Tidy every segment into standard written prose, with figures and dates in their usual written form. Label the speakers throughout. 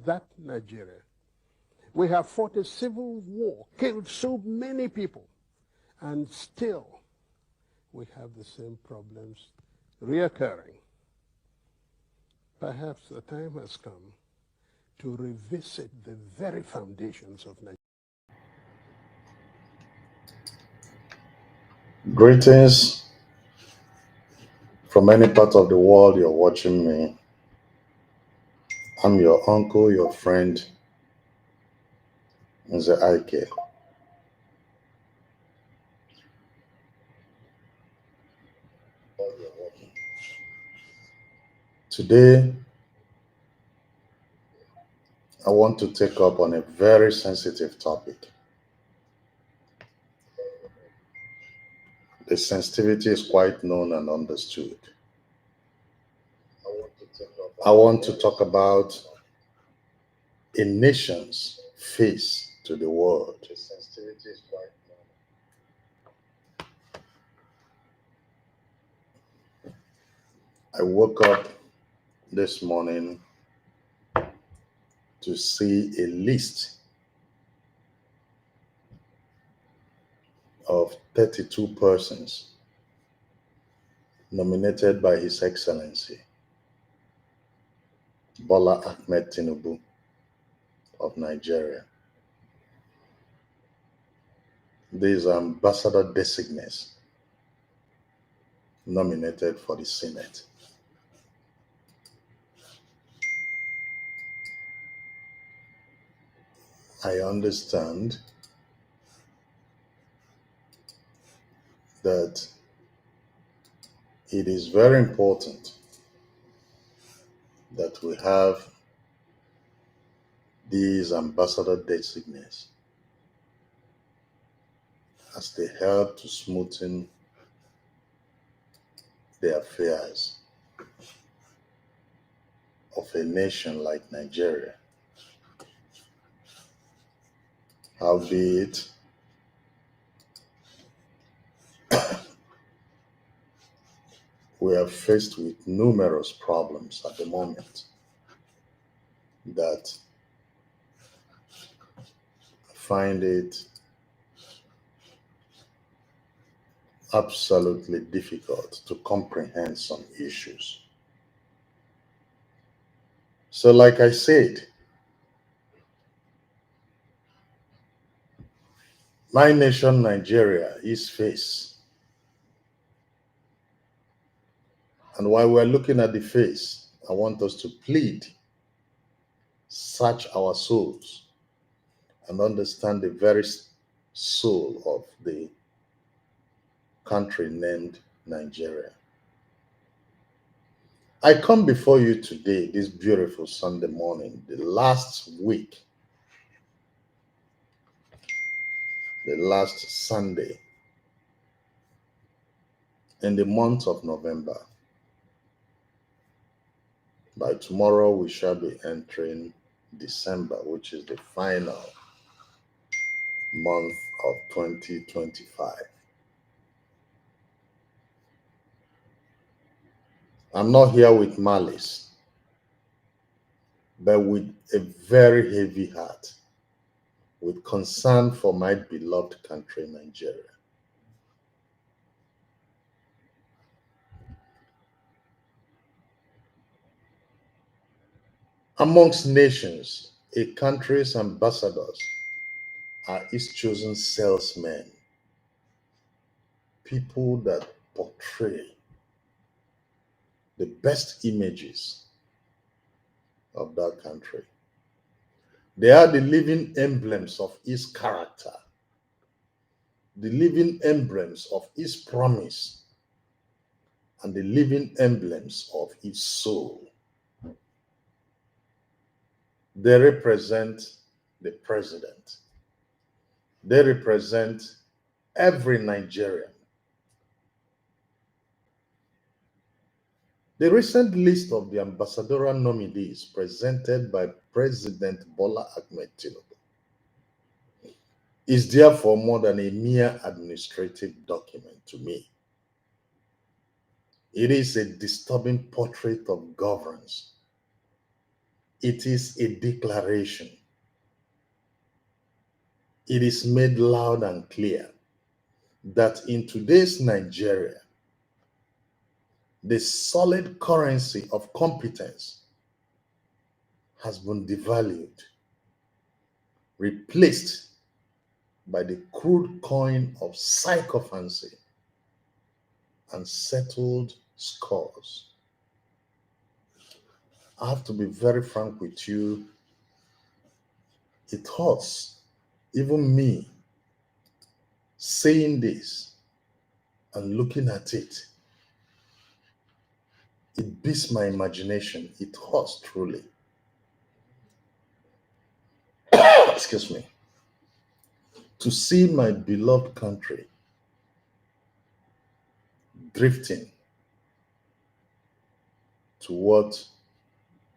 Speaker 1: that Nigeria. We have fought a civil war, killed so many people, and still we have the same problems reoccurring. Perhaps the time has come to revisit the very foundations of Nigeria.
Speaker 2: Greetings from any part of the world you're watching me. I'm your uncle, your friend, Mr. Ike. Today, I want to take up on a very sensitive topic. The sensitivity is quite known and understood. I want to talk about a nation's face to the world. I woke up this morning to see a list of 32 persons nominated by His Excellency Bola Tinubu of Nigeria. These are ambassador designates nominated for the Senate. I understand that it is very important that we have these ambassador designates as they help to smoothen the affairs of a nation like Nigeria. Howbeit, we are faced with numerous problems at the moment that find it absolutely difficult to comprehend some issues. So, like I said, my nation, Nigeria, is face. And while we're looking at the face, I want us to plead, search our souls, and understand the very soul of the country named Nigeria. I come before you today, this beautiful Sunday morning, the last week, the last Sunday in the month of November. By tomorrow, we shall be entering December, which is the final month of 2025. I'm not here with malice, but with a very heavy heart, with concern for my beloved country, Nigeria. Amongst nations, a country's ambassadors are its chosen salesmen, people that portray the best images of that country. They are the living emblems of its character, the living emblems of its promise, and the living emblems of its soul. They represent the president. They represent every Nigerian. The recent list of the ambassadorial nominees presented by President Bola Tinubu is therefore more than a mere administrative document to me. It is a disturbing portrait of governance it is a declaration. It is made loud and clear that in today's Nigeria, the solid currency of competence has been devalued, replaced by the crude coin of sycophancy and settled scores. I have to be very frank with you. It hurts, even me, saying this and looking at it. It beats my imagination. It hurts truly. Excuse me. To see my beloved country drifting to what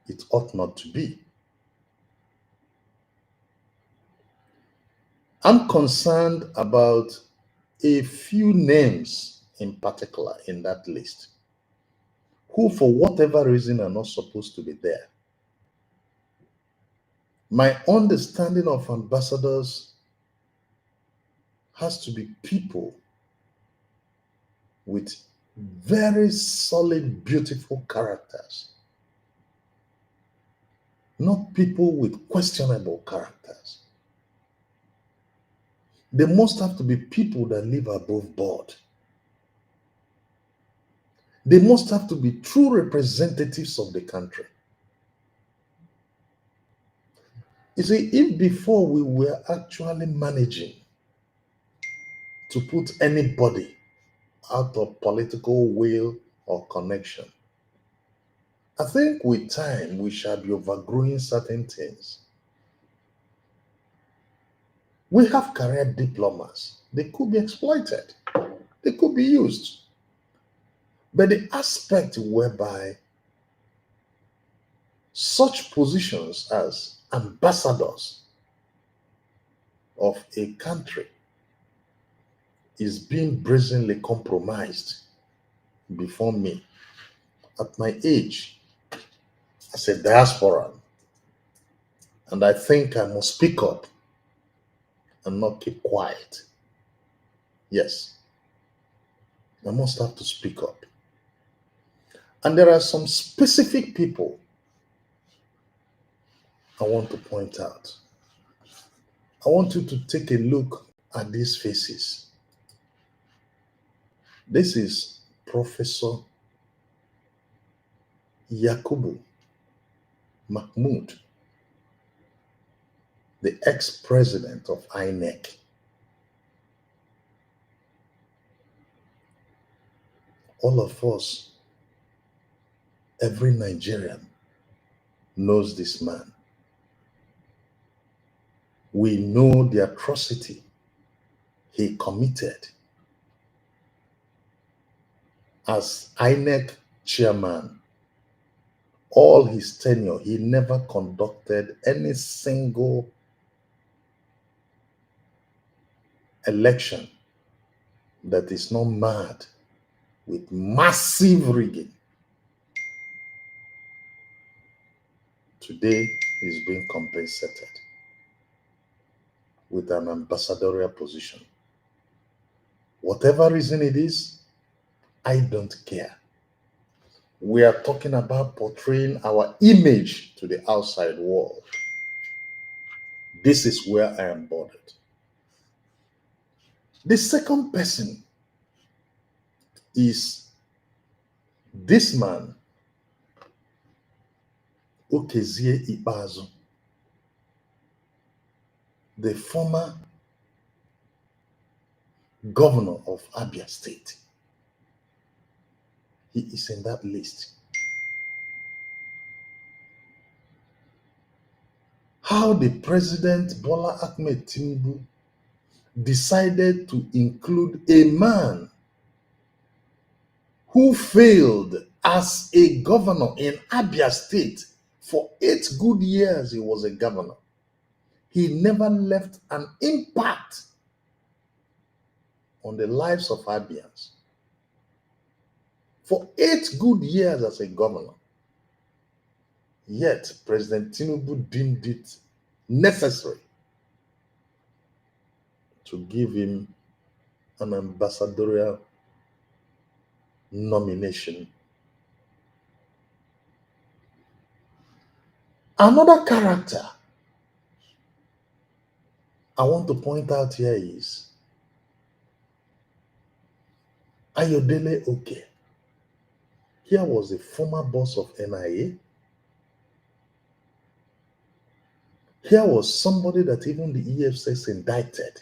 Speaker 2: it ought not to be. I'm concerned about a few names in particular in that list who, for whatever reason, are not supposed to be there. My understanding of ambassadors has to be people with very solid, beautiful characters, not people with questionable characters. They must have to be people that live above board. They must have to be true representatives of the country. You see, if before we were actually managing to put anybody out of political will or connection, I think with time we shall be overgrowing certain things. We have career diplomas. They could be exploited. They could be used. But the aspect whereby such positions as ambassadors of a country is being brazenly compromised before me at my age as a diasporan. And I think I must speak up and not keep quiet. Yes, I must have to speak up. And there are some specific people I want to point out. I want you to take a look at these faces. This is Professor Yakubu Mahmood, the ex-president of INEC. All of us, every Nigerian knows this man. We know the atrocity he committed as INEC chairman. All his tenure, he never conducted any single election that is not marred with massive rigging. Today, he's being compensated with an ambassadorial position. Whatever reason it is, I don't care. We are talking about portraying our image to the outside world. This is where I am bothered. The second person is this man, Okezie Ikpeazu, the former governor of Abia State. He is in that list. How the President Bola Tinubu decided to include a man who failed as a governor in Abia State for 8 good years. He was a governor. He never left an impact on the lives of Abians. For 8 good years as a governor, Yet, President Tinubu deemed it necessary to give him an ambassadorial nomination. Another character I want to point out here is Ayodele Oke. Here was the former boss of NIA. Here was somebody that even the EFCS indicted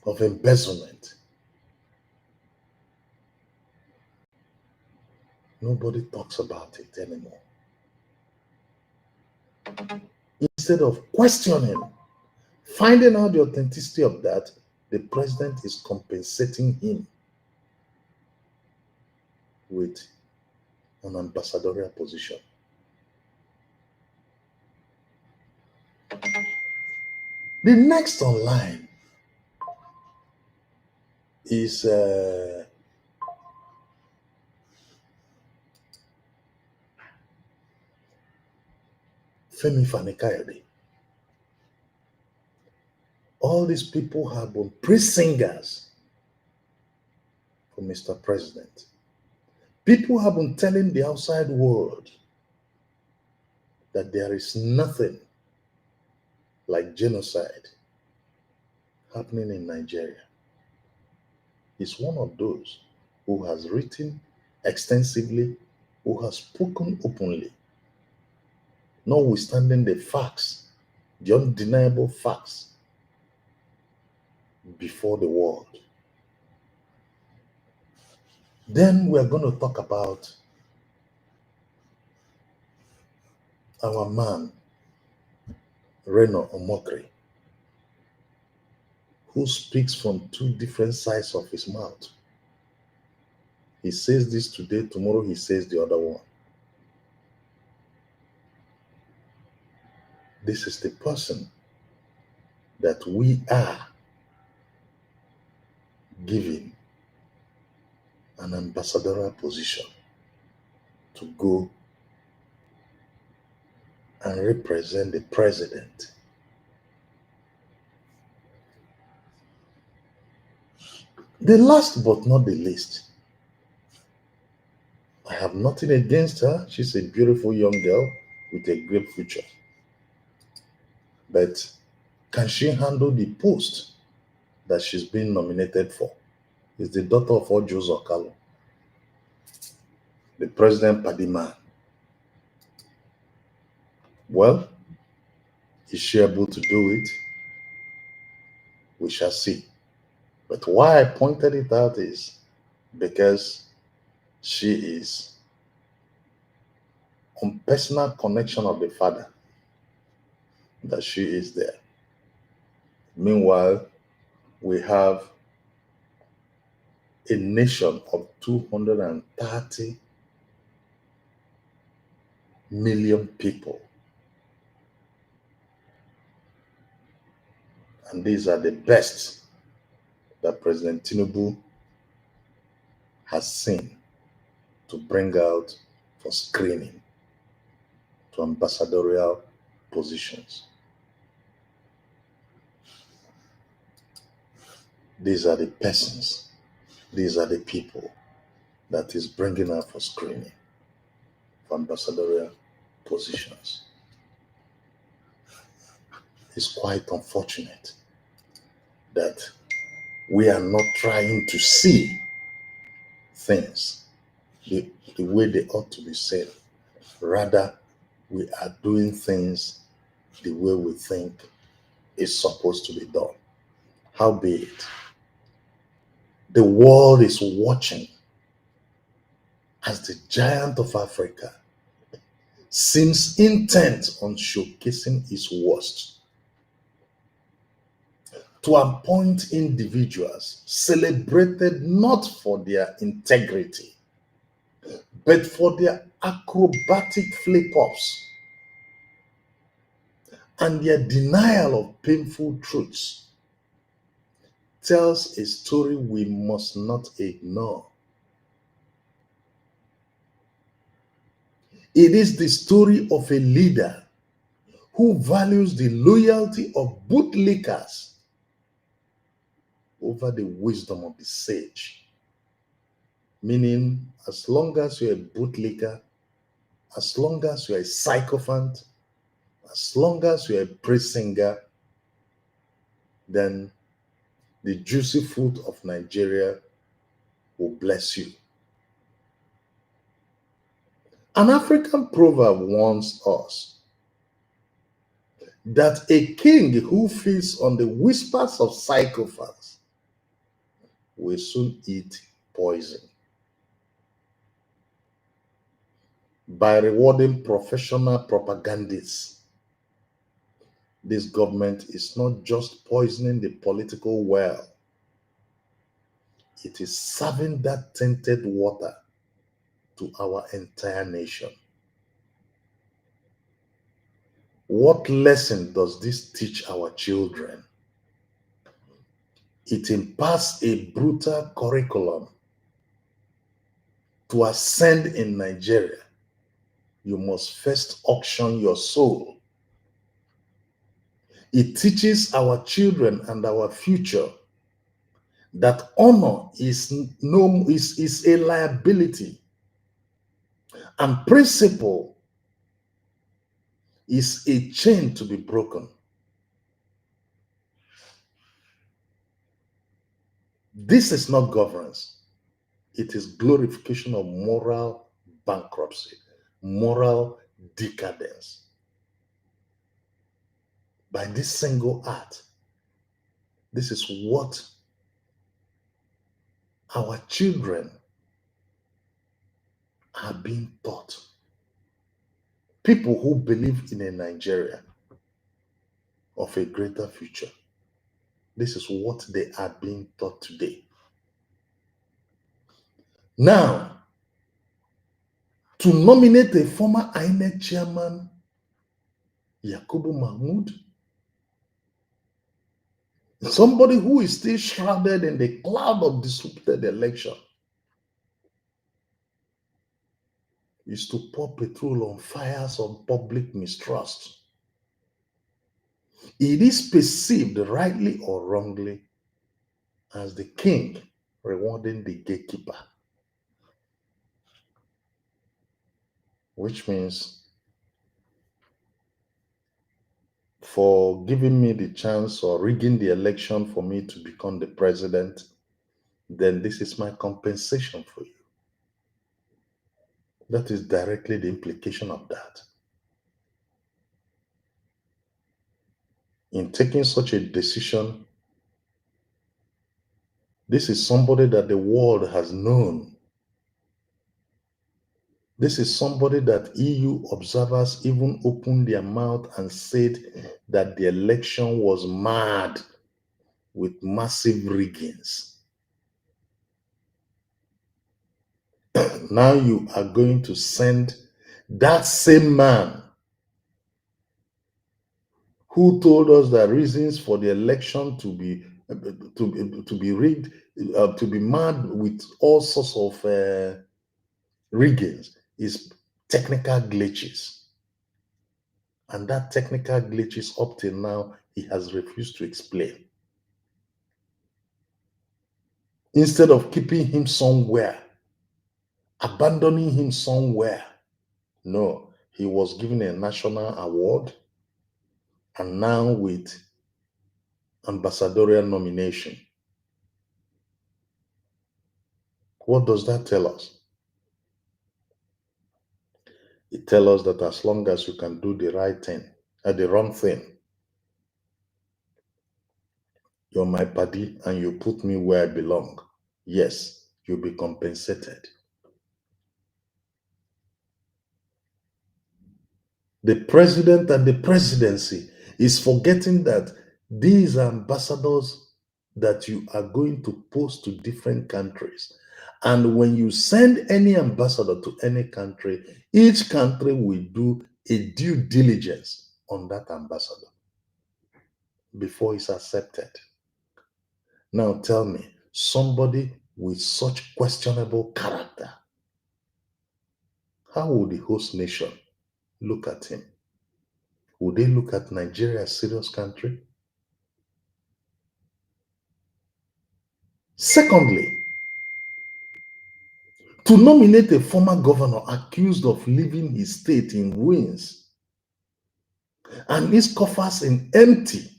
Speaker 2: of embezzlement. Nobody talks about it anymore. Instead of questioning, finding out the authenticity of that, the president is compensating him with an ambassadorial position. The next online is Femi Fani-Kayode. All these people have been praise singers for Mr. President. People have been telling the outside world that there is nothing like genocide happening in Nigeria. He's one of those who has written extensively, who has spoken openly, notwithstanding the facts, the undeniable facts before the world. Then we are going to talk about our man, Reno Omokri, who speaks from two different sides of his mouth. He says this today, tomorrow he says the other one. This is the person that we are giving an ambassadorial position to go and represent the president. The last but not the least, I have nothing against her. She's a beautiful young girl with a great future. But can she handle the post that she's been nominated for? Is the daughter of Ojo Zokalo, the president Padima. Well, is she able to do it? We shall see. But why I pointed it out is because she is on personal connection of the father, that she is there. Meanwhile, we have a nation of 230 million people. And these are the best that President Tinubu has seen to bring out for screening to ambassadorial positions. These are the persons, these are the people that is bringing out for screening for ambassadorial positions. It's quite unfortunate that we are not trying to see things the way they ought to be seen. Rather, we are doing things the way we think is supposed to be done. Howbeit, the world is watching as the giant of Africa seems intent on showcasing its worst, to appoint individuals celebrated not for their integrity, but for their acrobatic flip-ups and their denial of painful truths, tells a story we must not ignore. It is the story of a leader who values the loyalty of bootlickers over the wisdom of the sage. Meaning, as long as you're a bootlicker, as long as you're a sycophant, as long as you're a praise singer, then the juicy fruit of Nigeria will bless you. An African proverb warns us that a king who feeds on the whispers of sycophants will soon eat poison. By rewarding professional propagandists, this government is not just poisoning the political well, it is serving that tainted water to our entire nation. What lesson does this teach our children? It imparts a brutal curriculum. To ascend in Nigeria, you must first auction your soul. It teaches our children and our future that honor is a liability, and principle is a chain to be broken. This is not governance. It is glorification of moral bankruptcy, moral decadence. By this single act, this is what our children are being taught. People who believe in a Nigeria of a greater future. This is what they are being taught today. Now, to nominate a former INEC chairman, Yakubu Mahmood, somebody who is still shrouded in the cloud of disrupted election, is to pour petrol on fires of public mistrust. It is perceived, rightly or wrongly, as the king rewarding the gatekeeper, which means for giving me the chance or rigging the election for me to become the president, then this is my compensation for you. That is directly the implication of that. In taking such a decision, this is somebody that the world has known. This is somebody that EU observers even opened their mouth and said that the election was mad with massive riggings. Now you are going to send that same man who told us that reasons for the election to be rigged, to be mad with all sorts of riggings, is technical glitches. And that technical glitches up till now, he has refused to explain. Instead of keeping him somewhere, abandoning him somewhere, no, he was given a national award, and now with ambassadorial nomination. What does that tell us? It tells us that as long as you can do the right thing, the wrong thing, you're my buddy and you put me where I belong. Yes, you'll be compensated. The president and the presidency is forgetting that these are ambassadors that you are going to post to different countries. And when you send any ambassador to any country, each country will do a due diligence on that ambassador before it's accepted. Now tell me, somebody with such questionable character, how would the host nation look at him? Would they look at Nigeria as a serious country? Secondly, to nominate a former governor accused of leaving his state in ruins and his coffers in empty.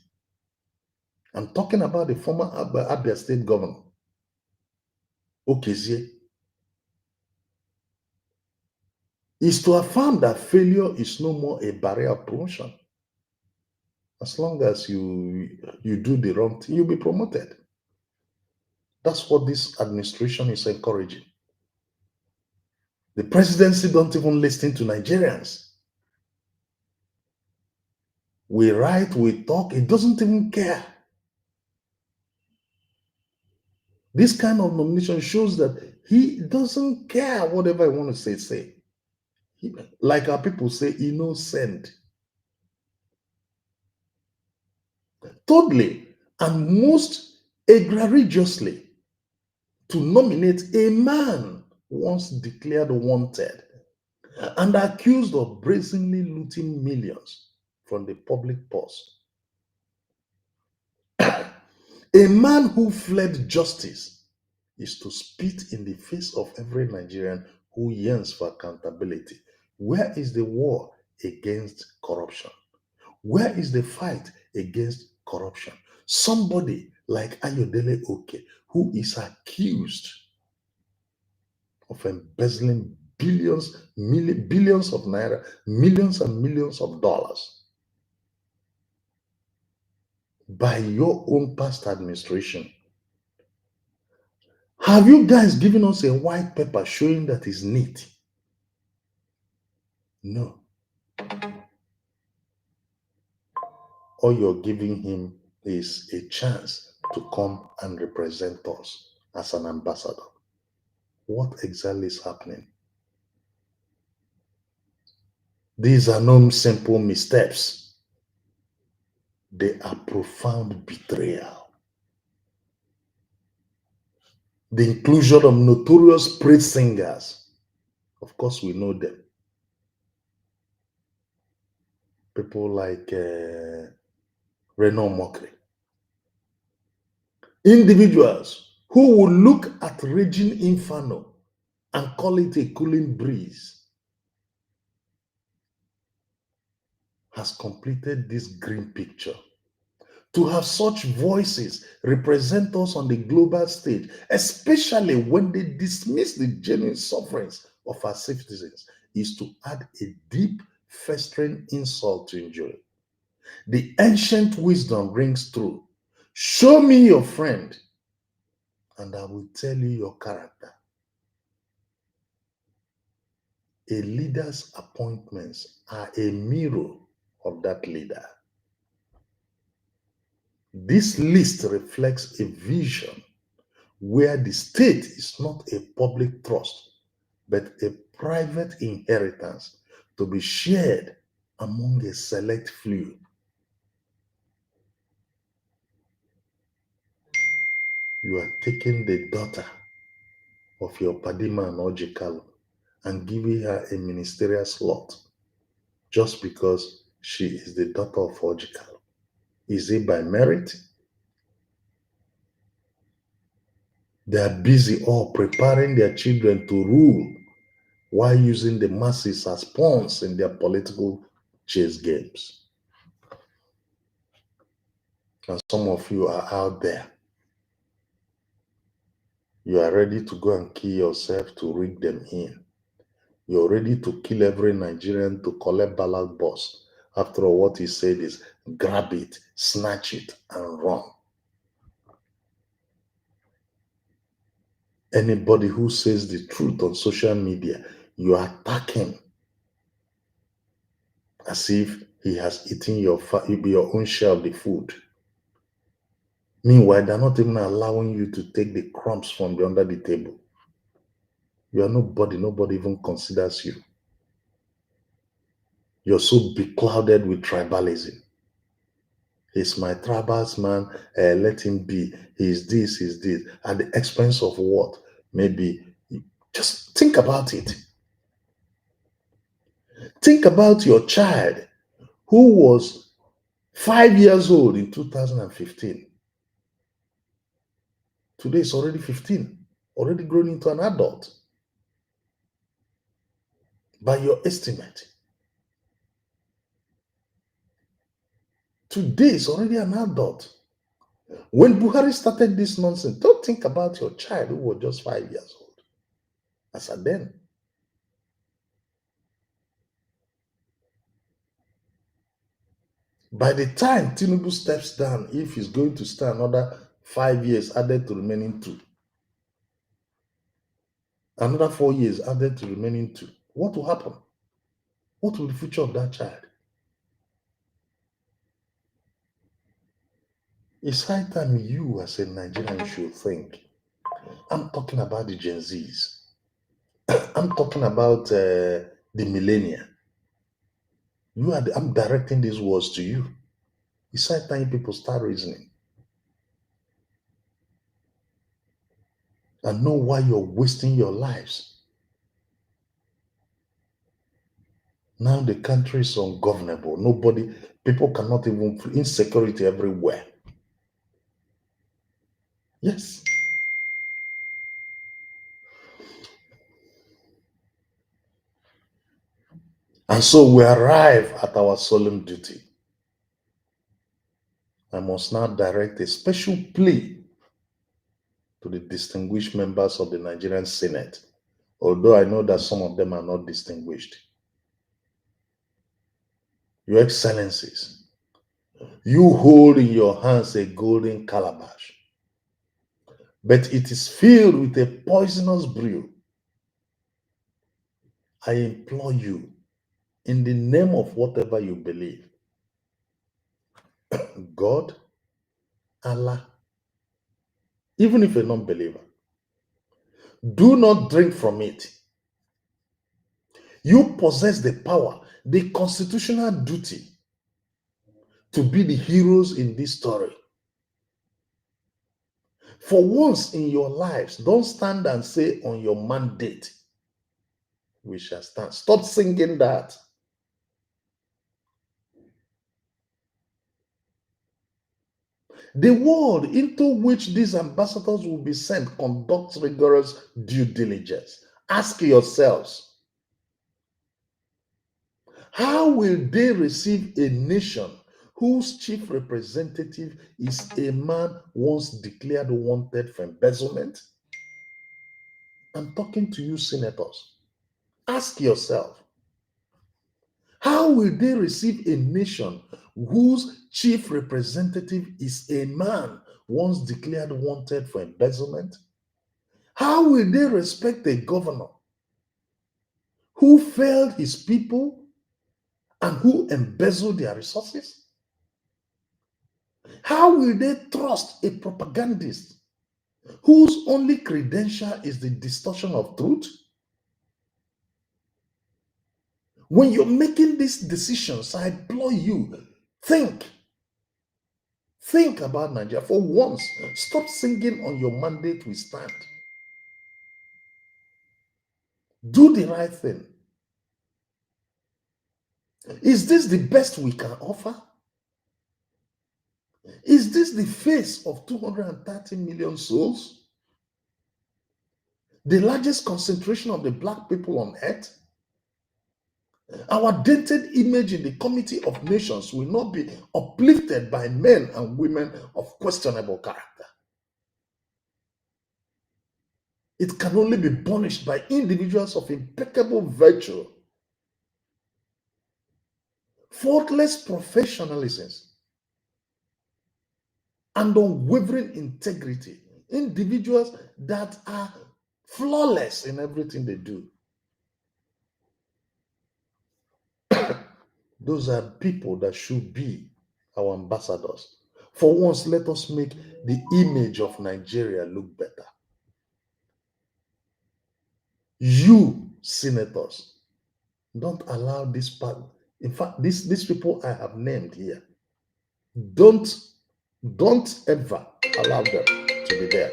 Speaker 2: I'm talking about the former Abia State governor, Okezie, is to affirm that failure is no more a barrier of promotion. As long as you do the wrong thing, you'll be promoted. That's what this administration is encouraging. The presidency don't even listen to Nigerians. We write, we talk, it doesn't even care. This kind of nomination shows that he doesn't care whatever I want to say. Like our people say, innocent. Thirdly, and most egregiously, to nominate a man once declared wanted and accused of brazenly looting millions from the public purse. A man who fled justice is to spit in the face of every Nigerian who yearns for accountability. Where is the war against corruption? Where is the fight against corruption? Somebody like Ayodele Oke, who is accused of embezzling billions of naira, millions and millions of dollars by your own past administration. Have you guys given us a white paper showing that is neat? No. All you're giving him is a chance to come and represent us as an ambassador. What exactly is happening? These are no simple missteps. They are profound betrayal. The inclusion of notorious praise singers. Of course, we know them. People like Reno Mokri. Individuals who will look at raging inferno and call it a cooling breeze has completed this green picture. To have such voices represent us on the global stage, especially when they dismiss the genuine sufferings of our citizens, is to add a deep, festering insult to injury. The ancient wisdom rings true. Show me your friend, and I will tell you your character. A leader's appointments are a mirror of that leader. This list reflects a vision where the state is not a public trust, but a private inheritance to be shared among a select few. You are taking the daughter of your Padima and Ojikalu and giving her a ministerial slot just because she is the daughter of Ojikalu. Is it by merit? They are busy all preparing their children to rule while using the masses as pawns in their political chess games. And some of you are out there. You are ready to go and kill yourself to rig them in. You're ready to kill every Nigerian to collect ballot box. After all, what he said is grab it, snatch it, and run. Anybody who says the truth on social media, you attack him as if he has eaten your own share of the food. Meanwhile, they're not even allowing you to take the crumbs from under the table. You are nobody even considers you. You're so beclouded with tribalism. He's my tribalisman, let him be. He's this. At the expense of what? Maybe, just think about it. Think about your child who was 5 years old in 2015. Today is already 15, already grown into an adult. By your estimate, today is already an adult. When Buhari started this nonsense, don't think about your child who was just 5 years old. As at then. By the time Tinubu steps down, if he's going to stay another 5 years added to remaining 2, another 4 years added to remaining 2, what will happen? What will the future of that child? It's high time you as a Nigerian should think. I'm talking about the Gen Zs. I'm talking about the millennia. I'm directing these words to you. It's high time people start reasoning and know why you're wasting your lives. Now the country is ungovernable. People cannot even, insecurity everywhere. Yes. And so we arrive at our solemn duty. I must now direct a special plea to the distinguished members of the Nigerian Senate, although I know that some of them are not distinguished. Your Excellencies, you hold in your hands a golden calabash, but it is filled with a poisonous brew. I implore you, in the name of whatever you believe, God, Allah, even if a non-believer, do not drink from it. You possess the power, the constitutional duty to be the heroes in this story. For once in your lives, don't stand and say on your mandate, we shall stand. Stop singing that. The world into which these ambassadors will be sent conducts rigorous due diligence. Ask yourselves, how will they receive a nation whose chief representative is a man once declared wanted for embezzlement? I'm talking to you, senators. Ask yourself, how will they receive a nation whose chief representative is a man once declared wanted for embezzlement? How will they respect a governor who failed his people and who embezzled their resources? How will they trust a propagandist whose only credential is the distortion of truth? When you're making these decisions, I implore you, think about Nigeria. For once, stop singing on your mandate we stand. Do the right thing. Is this the best we can offer? Is this the face of 230 million souls? The largest concentration of the black people on earth? Our dented image in the Committee of Nations will not be uplifted by men and women of questionable character. It can only be burnished by individuals of impeccable virtue, faultless professionalism, and unwavering integrity. Individuals that are flawless in everything they do. Those are people that should be our ambassadors. For once, let us make the image of Nigeria look better. You, senators, don't allow this part. In fact, these people I have named here, don't ever allow them to be there.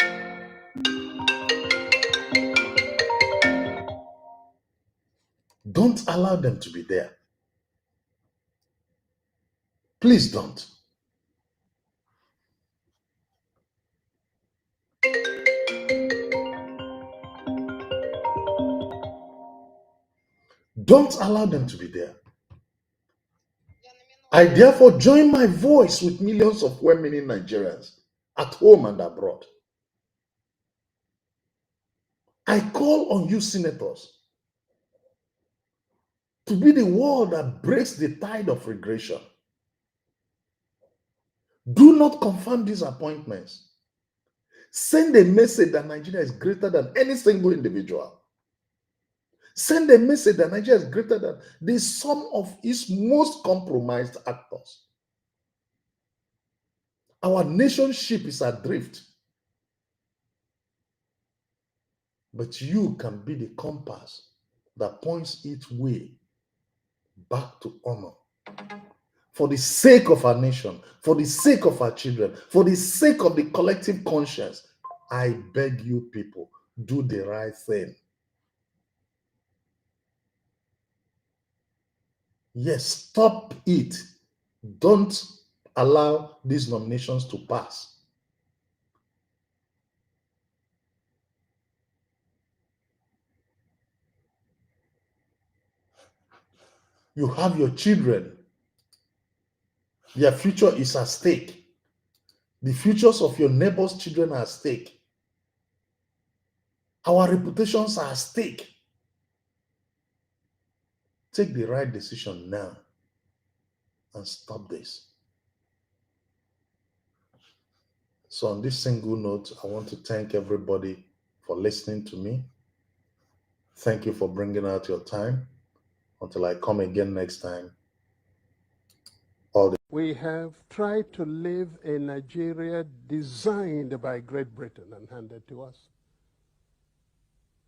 Speaker 2: Don't allow them to be there. Please don't. Don't allow them to be there. I therefore join my voice with millions of well-meaning Nigerians at home and abroad. I call on you, senators, to be the wall that breaks the tide of regression. Do not confirm these appointments. Send a message that Nigeria is greater than any single individual. Send a message that Nigeria is greater than the sum of its most compromised actors. Our nation ship is adrift. But you can be the compass that points its way back to honor. For the sake of our nation, for the sake of our children, for the sake of the collective conscience, I beg you people, do the right thing. Yes, stop it. Don't allow these nominations to pass. You have your children. Their future is at stake. The futures of your neighbors' children are at stake. Our reputations are at stake. Take the right decision now and stop this. So on this single note, I want to thank everybody for listening to me. Thank you for bringing out your time. Until I come again next time.
Speaker 1: We have tried to live a Nigeria designed by Great Britain and handed to us.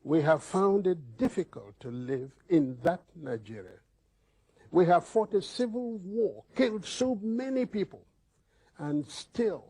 Speaker 1: We have found it difficult to live in that Nigeria. We have fought a civil war, killed so many people, and still